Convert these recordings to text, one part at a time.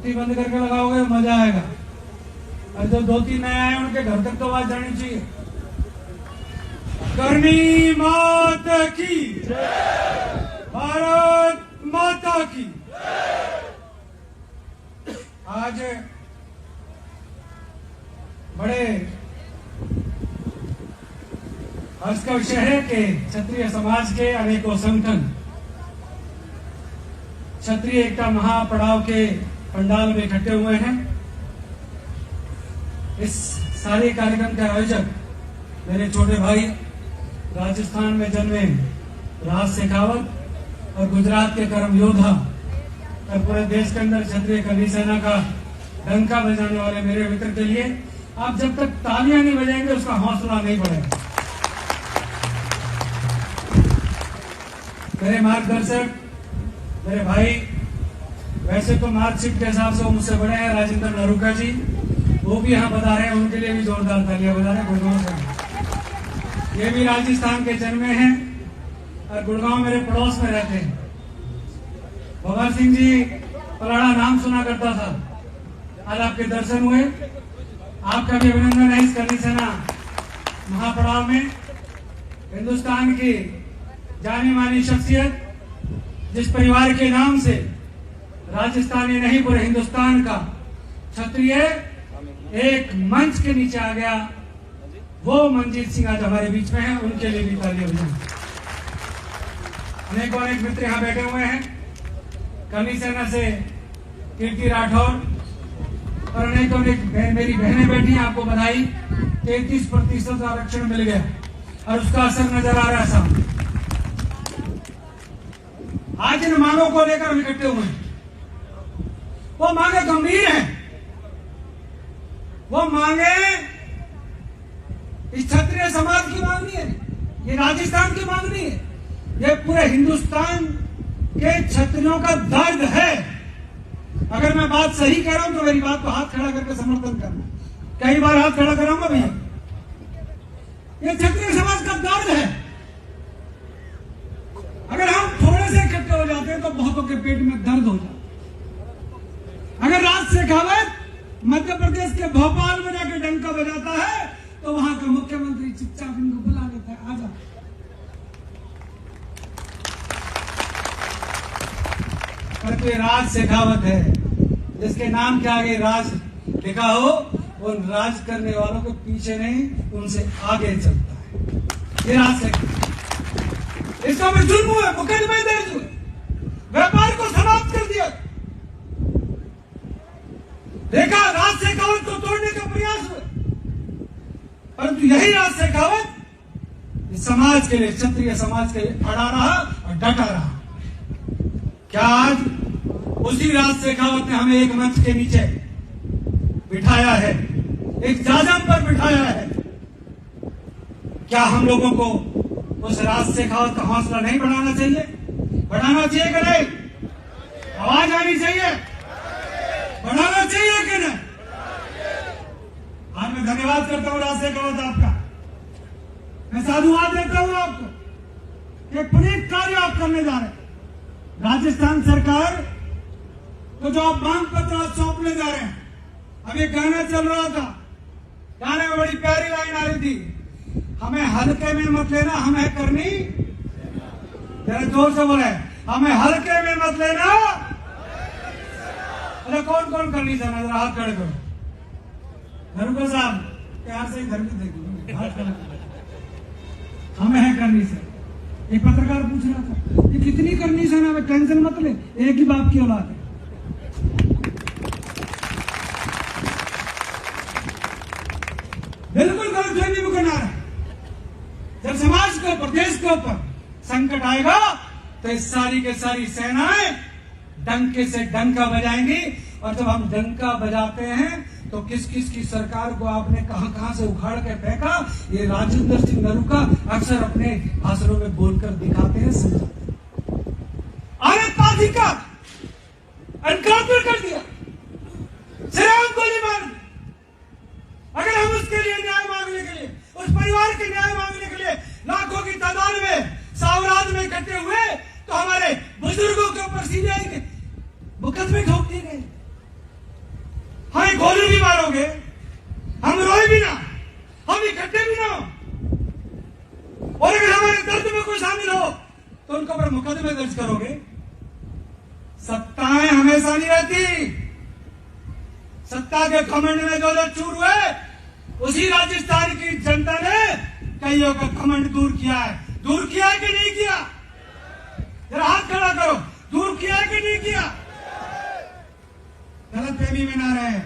बत्ती बंद करके लगाओगे मजा आएगा। और जो 2-3 नए आए उनके घर तक तो आवाज जानी चाहिए। करनी माता की, भारत माता की। आज बड़े हर्ष का विषय है कि क्षत्रिय समाज के अनेकों संगठन क्षत्रिय एकता महापड़ाव के पंडाल में इकट्ठे हुए हैं। इस सारे कार्यक्रम के आयोजक मेरे छोटे भाई राजस्थान में जन्मे राज शेखावत और गुजरात के कर्म योद्धा और पूरे देश के अंदर क्षत्रिय करनी सेना का डंका बजाने वाले मेरे मित्र के लिए आप जब तक तालियां नहीं बजाएंगे उसका हौसला नहीं बढ़ेगा। मेरे मार्गदर्शक, मेरे भाई, वैसे तो मार्कशीट के हिसाब से वो मुझसे बड़े हैं, राजेंद्र नरूका जी, वो भी यहाँ बता रहे हैं, उनके लिए भी जोरदार तालियां बजा रहे हैं। गुड़गांव से, ये भी राजस्थान के जन्मे हैं और गुड़गांव मेरे पड़ोस में रहते हैं। भगत सिंह जी पलाड़ा नाम सुना करता था, आज आपके दर्शन हुए। आपका भी अभिनंदन है इस करनी सेना महापड़ाव में। हिंदुस्तान की जानी मानी शख्सियत, जिस परिवार के नाम से राजस्थानी नहीं पूरे हिंदुस्तान का क्षत्रिय एक मंच के नीचे आ गया, वो मनजीत सिंह आज हमारे बीच में है, उनके लिए भी तालियां बजाएं। अनेकों अनेक मित्र यहाँ बैठे हुए हैं। करनी सेना से कीर्ति राठौर और अनेकों अनेक मेरी बहनें बैठी हैं, आपको बधाई। 33% आरक्षण मिल गया और उसका असर नजर आ रहा है साहब। आज इन मांगों को लेकर हम इकट्ठे हुए हैं। वो मांगे गंभीर हैं, वो मांगे इस क्षत्रिय समाज की मांग नहीं है, ये राजस्थान की मांग नहीं है, ये पूरे हिंदुस्तान के क्षत्रियों का दर्द है। अगर मैं बात सही कह रहा हूं तो मेरी बात को हाथ खड़ा करके समर्थन करना। कई बार हाथ खड़ा कराऊंगा भैया। ये क्षत्रिय समाज का दर्द है। अगर हम थोड़े से इकट्ठे हो जाते हैं तो बहुतों के पेट में दर्द हो जाता। अगर राज शेखावत मध्य प्रदेश के भोपाल में जाके डंका बजाता है तो वहां का मुख्यमंत्री चुपचाप इनको बुला लेता है, आजा। पर कोई राज शेखावत है जिसके नाम के आगे राज लिखा हो, वो राज करने वालों के पीछे नहीं, उनसे आगे चलता है। ये राज शेखावत, इसका भी जुर्म हुआ, मुकदमे दर्ज हुए, व्यापार को समाप्त कर दिया। देखा राज शेखावत को तोड़ने का प्रयास हुआ, परंतु यही राज शेखावत इस समाज के लिए, क्षत्रिय समाज के लिए अड़ा रहा और डटा रहा। क्या आज उसी राज शेखावत ने हमें एक मंच के नीचे बिठाया है, एक जाजम पर बिठाया है? क्या हम लोगों को उस राज शेखावत का हौसला नहीं बढ़ाना चाहिए? बढ़ाना चाहिए कि नहीं? आवाज आनी चाहिए, बढ़ाना चाहिए कि नहीं? आज मैं धन्यवाद करता हूं राज शेखावत आपका, मैं साधुवाद देता हूं आपको। एक पुनीत कार्य आप करने जा रहे हैं। राजस्थान सरकार को जो आप मांग पत्र सौंपने जा रहे हैं, अब एक गाना चल रहा था, गाने में बड़ी प्यारी लाइन आ रही थी, हमें हल्के में मत लेना, हमें करनी, जरा जोर से बोले, हमें हल्के में मत लेना। अरे कौन कौन करनी सेना, जरा हाथ खड़े करो। धर्मकर साहब प्यार से इधर भी देखिए, हाथ खड़े करो। हमें है करनी सेना। एक पत्रकार पूछ रहा था, ये कितनी करनी सेना में, टेंशन मत ले, एक ही बाप की औलाद है। बिल्कुल गलतफहमी में करना है। जब समाज के ऊपर, देश के ऊपर संकट आएगा तो इस सारी के सारी सेनाएं डंके से डंका बजाएंगी। और जब हम डंका बजाते हैं तो किस किस की सरकार को आपने कहां कहां से उखाड़ के फेंका, ये राजेंद्र सिंह नरूका अक्सर अपने भाषणों में बोलकर दिखाते हैं, समझाते हैं। आतंकवादी का एनकाउंटर कर दिया, सिराम गोली मार दी। अगर हम उसके लिए न्याय मांगने के लिए, उस परिवार के न्याय मांगने के लिए लाखों की तादाद में सावराज में इकट्ठे हुए तो हमारे बुजुर्गों के ऊपर सीबीआई के मुकदमे ठोक दिए गए। करोगे, हम रोए भी ना, हम इकट्ठे भी ना हो, और अगर हमारे दर्द में कोई शामिल हो तो उनके ऊपर मुकदमे दर्ज करोगे। सत्ताएं हमेशा नहीं रहती। सत्ता के घमंड में जो चूर हुए, उसी राजस्थान की जनता ने कईयों का घमंड दूर किया है। दूर किया है कि नहीं किया? जरा हाथ खड़ा करो, दूर किया है कि नहीं किया? गलत फहमी में ना रहे।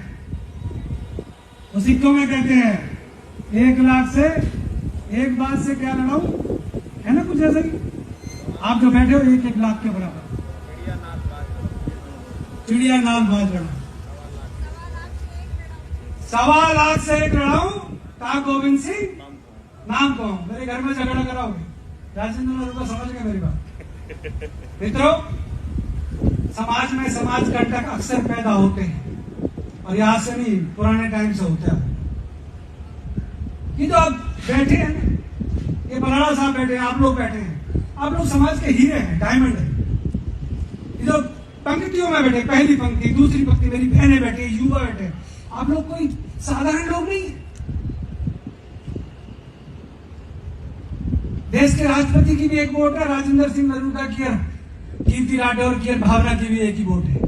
तो सिक्कों में कहते हैं 1 लाख से एक बात से क्या लड़ाऊं, है ना कुछ ऐसा ही। आप जो बैठे हो 1-1 लाख के बराबर, चिड़िया नाल बाज लड़ाऊं, 1.25 लाख से एक लड़ाऊं, कहा गोविंद सिंह नाम कहूं, मेरे घर में झगड़ा कराओगे। राजेंद्र नरूका समझ गए मेरी बात। मित्रों, समाज में समाज कंटक अक्सर पैदा होते हैं, और यहां से नहीं, पुराने टाइम से होते हैं। ये जो आप बैठे हैं ना, ये बराड़ा साहब बैठे हैं, आप लोग बैठे हैं, आप लोग समाज के हीरे हैं, डायमंड है। ये जो पंक्तियों में बैठे, पहली पंक्ति, दूसरी पंक्ति, मेरी बहनें बैठी, युवा बैठे, आप लोग कोई साधारण लोग नहीं है। देश के राष्ट्रपति की भी एक वोट है, राजेंद्र सिंह नरूका की, कीर्ति राठौर की, भावना की भी एक ही वोट है।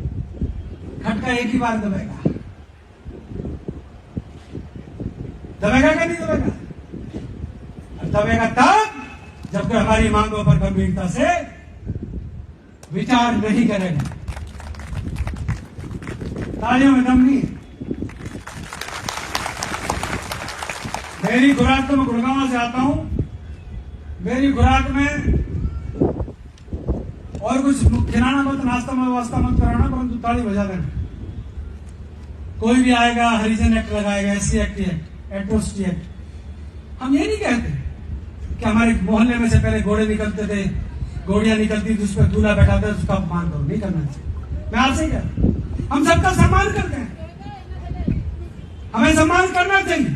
खटका एक ही बार दबेगा। दबेगा क्या नहीं दबेगा? दबेगा तब जब कोई हमारी मांगों पर गंभीरता से विचार नहीं करेगा। तालियों में दम नहीं है। मेरी खुराक तो मैं गुड़गांव से आता हूं, मेरी खुराक में और कुछ खिलाना मत, नाश्ता में वास्ता मत कराना, परंतु ताली बजा देना। कोई भी आएगा हरिजन एक्ट लगाएगा, SC एक्ट, एट्रोसिटी एक्ट। हम ये नहीं कहते कि हमारे मोहल्ले में से पहले घोड़े निकलते थे, घोड़ियां निकलती थी, उस पर दूल्हा बैठाते थे, उसका अपमान करो, नहीं करना चाहिए। मैं आपसे ही कहता, हम सबका सम्मान करते हैं, हमें सम्मान करना चाहिए,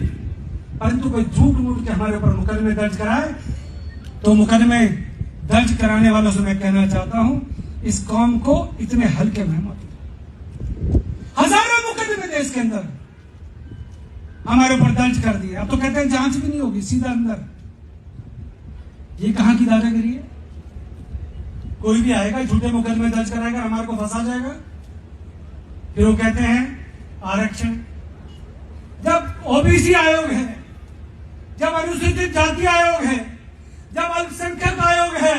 परंतु कोई झूठ मूठ के हमारे ऊपर मुकदमे दर्ज कराए तो मुकदमे दर्ज कराने वालों से मैं कहना चाहता हूं, इस कौम को इतने हल्के में मत लो। हजारों मुकदमे देश के अंदर हमारे ऊपर दर्ज कर दिए, अब तो कहते हैं जांच भी नहीं होगी, सीधा अंदर। ये कहां की दादागिरी है? कोई भी आएगा झूठे मुकदमे दर्ज कराएगा, हमारे को फंसा जाएगा। फिर वो कहते हैं आरक्षण। जब OBC आयोग है, जब अनुसूचित जाति आयोग है, जब अल्पसंख्यक आयोग है,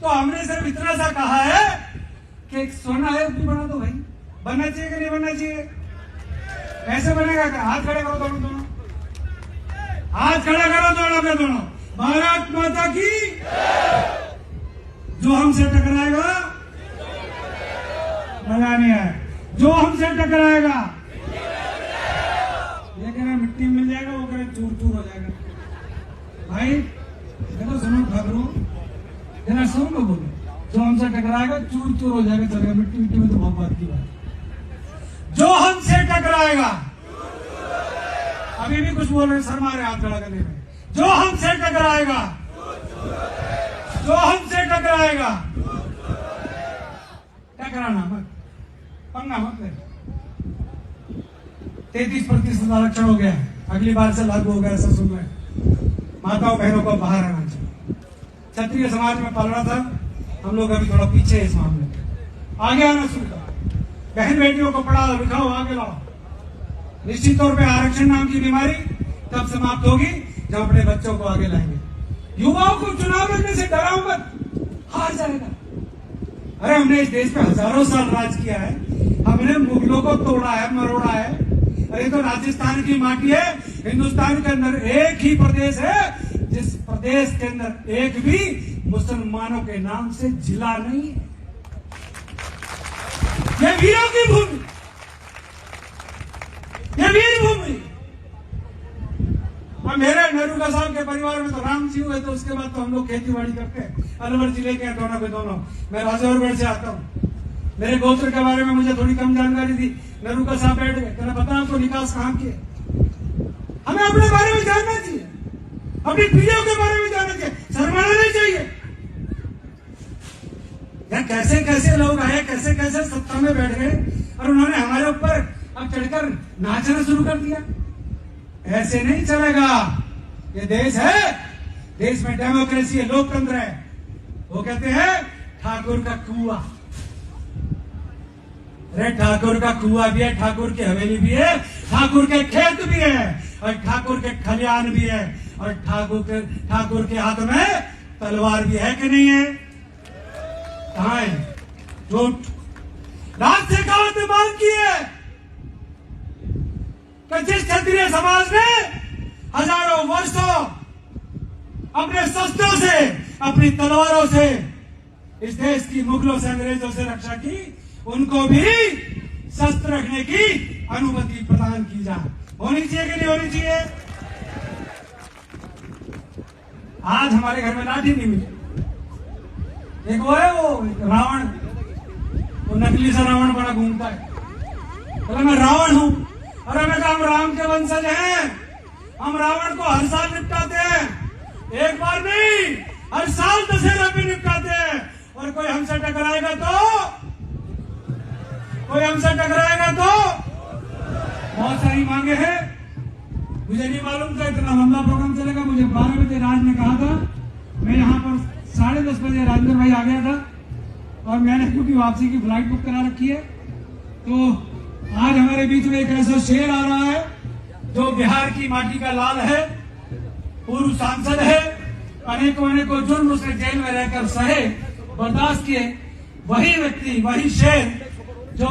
तो हमने सिर्फ इतना सा कहा है कि एक स्वर्ण आयोग भी बना दो भाई। बनना चाहिए कि नहीं बनना चाहिए? कैसे बनेगा? क्या? हाथ खड़े करो दोनों, हाथ खड़ा करो दोनों के दोनों। भारत माता की। जो हमसे टकराएगा मजा नहीं है, जो हमसे टकराएगा, ये कह रहे मिट्टी मिल जाएगा, वो कह रहे चूर चूर हो जाएगा। भाई देखो, सुनो खबरों, जरा सुन लो, बोलो, जो हमसे टकराएगा चूर चूर हो जाएगा, चलेगा। मिट्टी मिट्टी में तो बहुत बात की बात। जो हमसे टकराएगा, अभी भी कुछ बोल रहे, शर्मा रहे हाथ खड़ा करने में। जो हमसे टकराएगा, जो हमसे टकराएगा, टकराना मत, पंगा मत ले। 33% आरक्षण हो गया, अगली बार से लागू हो गया, ऐसा सुन रहे। माताओं बहनों को बाहर आना चाहिए। क्षत्रिय समाज में पलड़ा था, हम लोग अभी थोड़ा पीछे है इस मामले में। आगे आना शुरू करो, बहन बेटियों को पढ़ाओ लिखाओ, आगे लाओ। निश्चित तौर पे आरक्षण नाम की बीमारी तब समाप्त होगी जब अपने बच्चों को आगे लाएंगे। युवाओं को चुनाव लड़ने से डराओ मत, हार जाएगा। अरे हमने इस देश पे हजारों साल राज किया है, हमने मुगलों को तोड़ा है, मरोड़ा है। अरे तो राजस्थान की माटी है, हिंदुस्तान के अंदर एक ही प्रदेश है जिस प्रदेश के अंदर एक भी मुसलमानों के नाम से जिला नहीं है। ये वीरों की भूमि, ये वीर भूमि। और मेरे नरूका साहब के परिवार में तो राम जी हुए, तो उसके बाद तो हम लोग खेती बाड़ी करते हैं। अलवर जिले के दोनों के दोनों। मैं राजौरगढ़ से आता हूँ, मेरे गोत्र के बारे में मुझे थोड़ी कम जानकारी थी। नरूका साहब बैठ गए, कहना पता आपको निकास कहां की है? हमें अपने बारे में जानना चाहिए, अपनी पीढ़ियों के बारे में जानना चाहिए, शर्माना नहीं चाहिए। यार कैसे कैसे लोग आए, कैसे कैसे सत्ता में बैठ गए, और उन्होंने हमारे ऊपर अब आप चढ़कर नाचना शुरू कर दिया। ऐसे नहीं चलेगा। ये देश है, देश में डेमोक्रेसी है, लोकतंत्र है। वो कहते हैं ठाकुर का कुआ। अरे ठाकुर का कुआ भी है, ठाकुर की हवेली भी है, ठाकुर के खेत भी है, और ठाकुर के खलियान भी है, और ठाकुर के हाथ में तलवार भी है कि नहीं है? कहां है? झूठ। राज शेखावत ने मांग की है कि जिस क्षत्रिय समाज ने हजारों वर्षों अपने शस्त्रों से, अपनी तलवारों से इस देश की मुगलों से, अंग्रेजों से रक्षा की, उनको भी शस्त्र रखने की अनुमति प्रदान की जाए। होनी चाहिए कि नहीं होनी चाहिए? आज हमारे घर में लाठी नहीं मिली। एक वो है, वो रावण, वो नकली सा रावण बड़ा घूमता है, बोला मैं रावण हूं। अरे मैं कहा हम राम के वंशज हैं, हम रावण को हर साल निपटाते हैं, एक बार नहीं, हर साल दशहरा पे निपटाते हैं। और कोई हमसे टकराएगा तो बहुत सारी मांगे हैं। मुझे नहीं मालूम था इतना लंबा प्रोग्राम चलेगा। मुझे 12 बजे राज ने कहा था, मैं यहाँ पर 10:30 बजे राजेंद्र भाई आ गया था, और मैंने क्योंकि वापसी की फ्लाइट बुक करा रखी है, तो आज हमारे बीच में एक ऐसा शेर आ रहा है जो बिहार की माटी का लाल है, पूर्व सांसद है, अनेकों जुर्म उसने जेल में रहकर सहे, बर्दाश्त किए। वही व्यक्ति, वही शेर जो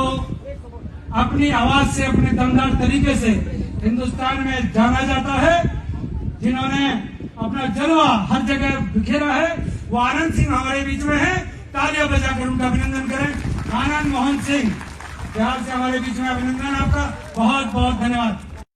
अपनी आवाज से, अपने दमदार तरीके से हिंदुस्तान में जाना जाता है, जिन्होंने अपना जलवा हर जगह बिखेरा है, वो आनंद सिंह हमारे बीच में है। तालियां बजाकर उनका अभिनंदन करें। आनंद मोहन सिंह बिहार से हमारे बीच में, अभिनंदन आपका, बहुत बहुत धन्यवाद।